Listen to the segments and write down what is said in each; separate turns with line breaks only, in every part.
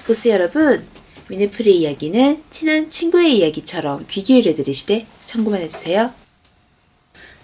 보스 여러분, 미네풀의 이야기는 친한 친구의 이야기처럼 귀 기울여 들으시되 참고만 해주세요.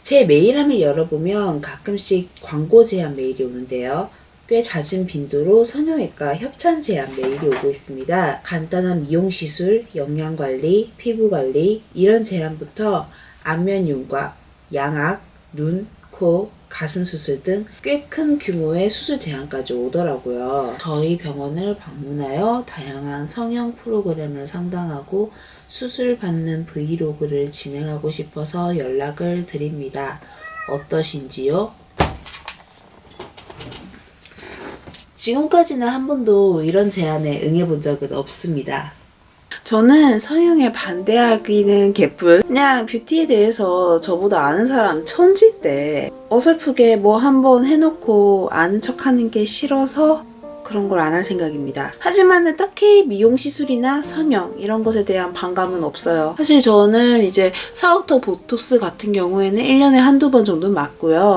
제 메일함을 열어보면 가끔씩 광고 제안 메일이 오는데요. 꽤 잦은 빈도로 성형외과 협찬 제안 메일이 오고 있습니다. 간단한 미용시술, 영양관리, 피부관리 이런 제안부터 안면 윤곽, 양악, 눈, 코, 가슴 수술 등 꽤 큰 규모의 수술 제안까지 오더라고요. 저희 병원을 방문하여 다양한 성형 프로그램을 상담하고 수술 받는 브이로그를 진행하고 싶어서 연락을 드립니다. 어떠신지요? 지금까지는 한 번도 이런 제안에 응해본 적은 없습니다. 저는 성형에 반대하기는 개뿔. 그냥 뷰티에 대해서 저보다 아는 사람 천지인데 어설프게 뭐 한번 해놓고 아는 척하는 게 싫어서 그런 걸 안 할 생각입니다. 하지만 딱히 미용시술이나 성형 이런 것에 대한 반감은 없어요. 사실 저는 이제 사각턱 보톡스 같은 경우에는 1년에 한두 번 정도 맞고요.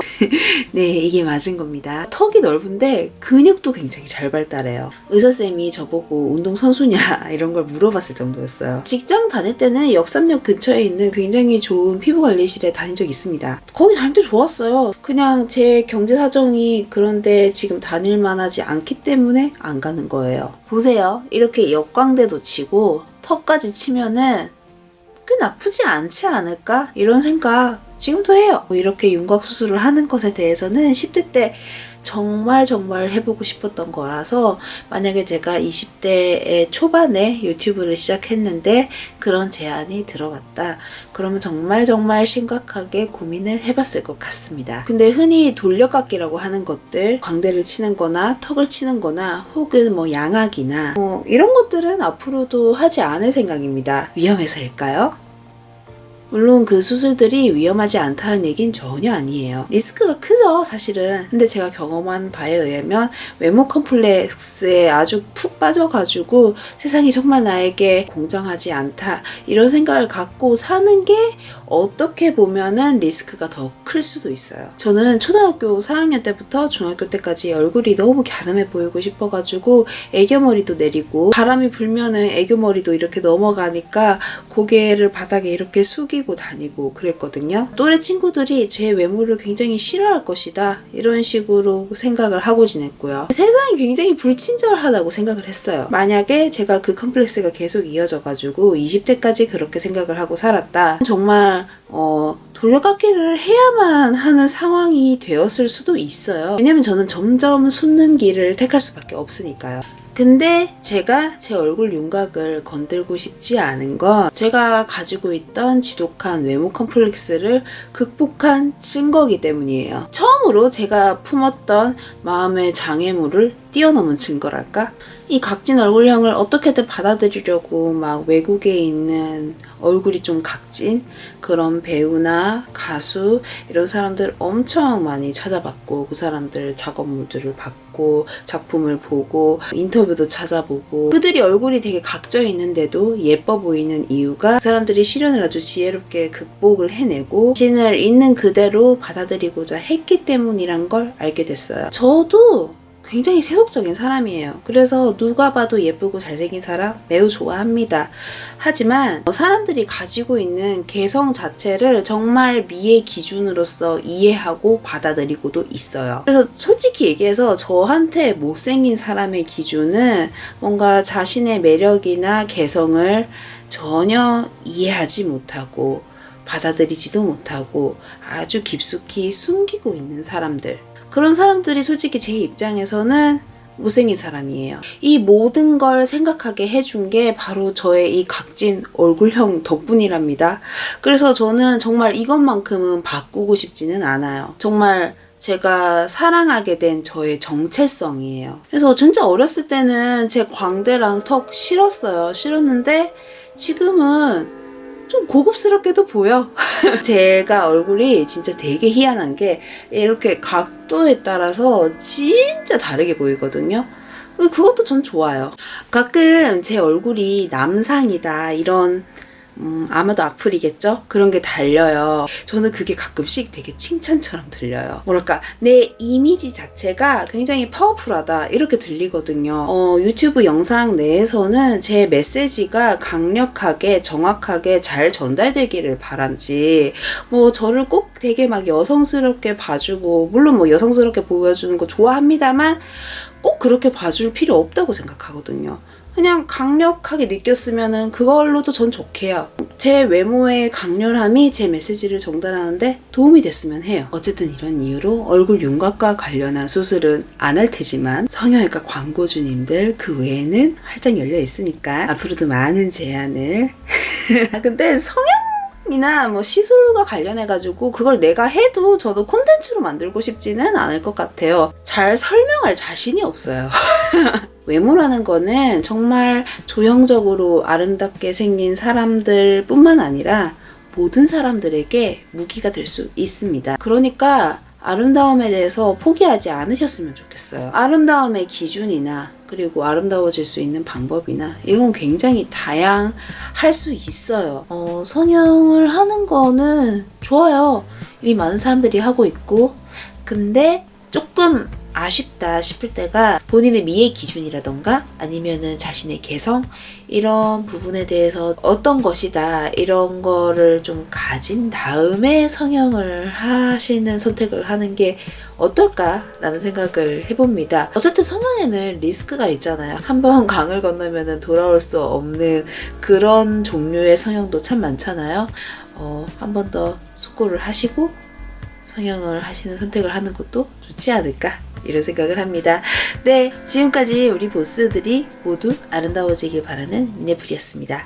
네, 이게 맞은 겁니다. 턱이 넓은데 근육도 굉장히 잘 발달해요. 의사쌤이 저보고 운동선수냐 이런 걸 물어봤을 정도였어요. 직장 다닐 때는 역삼역 근처에 있는 굉장히 좋은 피부관리실에 다닌 적이 있습니다. 거기 다닐 때 좋았어요. 그냥 제 경제 사정이 그런데 지금 다닐 만하지 않기 때문에 안 가는 거예요. 보세요. 이렇게 역광대도 치고 턱까지 치면은 꽤 나쁘지 않지 않을까? 이런 생각 지금도 해요. 이렇게 윤곽 수술을 하는 것에 대해서는 10대 때 정말 해보고 싶었던 거라서 만약에 제가 20대 초반에 유튜브를 시작했는데 그런 제안이 들어왔다. 그러면 정말 심각하게 고민을 해봤을 것 같습니다. 근데 흔히 돌려깎기라고 하는 것들, 광대를 치는 거나 턱을 치는 거나 혹은 뭐 양악이나 이런 것들은 앞으로도 하지 않을 생각입니다. 위험해서일까요? 물론 그 수술들이 위험하지 않다는 얘기는 전혀 아니에요. 리스크가 크죠, 사실은. 근데 제가 경험한 바에 의하면 외모 컴플렉스에 아주 푹 빠져가지고 세상이 정말 나에게 공정하지 않다 이런 생각을 갖고 사는 게 어떻게 보면은 리스크가 더 클 수도 있어요. 저는 초등학교 4학년 때부터 중학교 때까지 얼굴이 너무 갸름해 보이고 싶어가지고 애교머리도 내리고 바람이 불면은 애교머리도 이렇게 넘어가니까 고개를 바닥에 이렇게 숙이고 다니고 그랬거든요. 또래 친구들이 제 외모를 굉장히 싫어할 것이다 이런 식으로 생각을 하고 지냈고요. 세상이 굉장히 불친절하다고 생각을 했어요. 만약에 제가 그 컴플렉스가 계속 이어져가지고 20대까지 그렇게 생각을 하고 살았다. 정말 돌려깎기를 해야만 하는 상황이 되었을 수도 있어요. 왜냐면 저는 점점 솟는 길을 택할 수밖에 없으니까요. 근데 제가 제 얼굴 윤곽을 건들고 싶지 않은 건 제가 가지고 있던 지독한 외모 컴플렉스를 극복한 증거이기 때문이에요. 처음으로 제가 품었던 마음의 장애물을 뛰어넘은 증거랄까? 이 각진 얼굴형을 어떻게든 받아들이려고 막 외국에 있는 얼굴이 좀 각진 그런 배우나 가수 이런 사람들 엄청 많이 찾아봤고 그 사람들 작업물들을 봤고 작품을 보고 인터뷰도 찾아보고 그들이 얼굴이 되게 각져 있는데도 예뻐 보이는 이유가 그 사람들이 시련을 아주 지혜롭게 극복을 해내고 자신을 있는 그대로 받아들이고자 했기 때문이란 걸 알게 됐어요. 저도 굉장히 세속적인 사람이에요. 그래서 누가 봐도 예쁘고 잘생긴 사람 매우 좋아합니다. 하지만 사람들이 가지고 있는 개성 자체를 정말 미의 기준으로서 이해하고 받아들이고도 있어요. 그래서 솔직히 얘기해서 저한테 못생긴 사람의 기준은 뭔가 자신의 매력이나 개성을 전혀 이해하지 못하고 받아들이지도 못하고 아주 깊숙이 숨기고 있는 사람들, 그런 사람들이 솔직히 제 입장에서는 못생긴 사람이에요. 이 모든 걸 생각하게 해준 게 바로 저의 이 각진 얼굴형 덕분이랍니다. 그래서 저는 정말 이것만큼은 바꾸고 싶지는 않아요. 정말 제가 사랑하게 된 저의 정체성이에요. 그래서 진짜 어렸을 때는 제 광대랑 턱 싫었어요. 싫었는데 지금은 좀 고급스럽게도 보여. 제가 얼굴이 진짜 되게 희한한 게 이렇게 각도에 따라서 진짜 다르게 보이거든요. 그것도 전 좋아요. 가끔 제 얼굴이 남상이다 이런 아마도 악플이겠죠? 그런 게 달려요. 저는 그게 가끔씩 되게 칭찬처럼 들려요. 뭐랄까, 내 이미지 자체가 굉장히 파워풀하다, 이렇게 들리거든요. 유튜브 영상 내에서는 제 메시지가 강력하게, 정확하게 잘 전달되기를 바란지, 뭐, 저를 꼭 되게 막 여성스럽게 봐주고, 물론 뭐 여성스럽게 보여주는 거 좋아합니다만, 꼭 그렇게 봐줄 필요 없다고 생각하거든요. 그냥 강력하게 느꼈으면은 그걸로도 전 좋게요. 제 외모의 강렬함이 제 메시지를 전달하는데 도움이 됐으면 해요. 어쨌든 이런 이유로 얼굴 윤곽과 관련한 수술은 안 할 테지만 성형외과 광고주님들 그 외에는 활짝 열려 있으니까 앞으로도 많은 제안을 근데 성형이나 뭐 시술과 관련해가지고 그걸 내가 해도 저도 콘텐츠로 만들고 싶지는 않을 것 같아요. 잘 설명할 자신이 없어요. 외모라는 거는 정말 조형적으로 아름답게 생긴 사람들 뿐만 아니라 모든 사람들에게 무기가 될 수 있습니다. 그러니까 아름다움에 대해서 포기하지 않으셨으면 좋겠어요. 아름다움의 기준이나 그리고 아름다워질 수 있는 방법이나 이런 건 굉장히 다양할 수 있어요. 성형을 하는 거는 좋아요. 이미 많은 사람들이 하고 있고, 근데 조금 아쉽다 싶을 때가 본인의 미의 기준이라던가 아니면은 자신의 개성, 이런 부분에 대해서 어떤 것이다 이런 거를 좀 가진 다음에 성형을 하시는 선택을 하는 게 어떨까라는 생각을 해봅니다. 어쨌든 성형에는 리스크가 있잖아요. 한번 강을 건너면 돌아올 수 없는 그런 종류의 성형도 참 많잖아요. 한 번 더 숙고를 하시고 성형을 하시는 선택을 하는 것도 좋지 않을까, 이런 생각을 합니다. 네, 지금까지 우리 보스들이 모두 아름다워지길 바라는 미네풀이었습니다.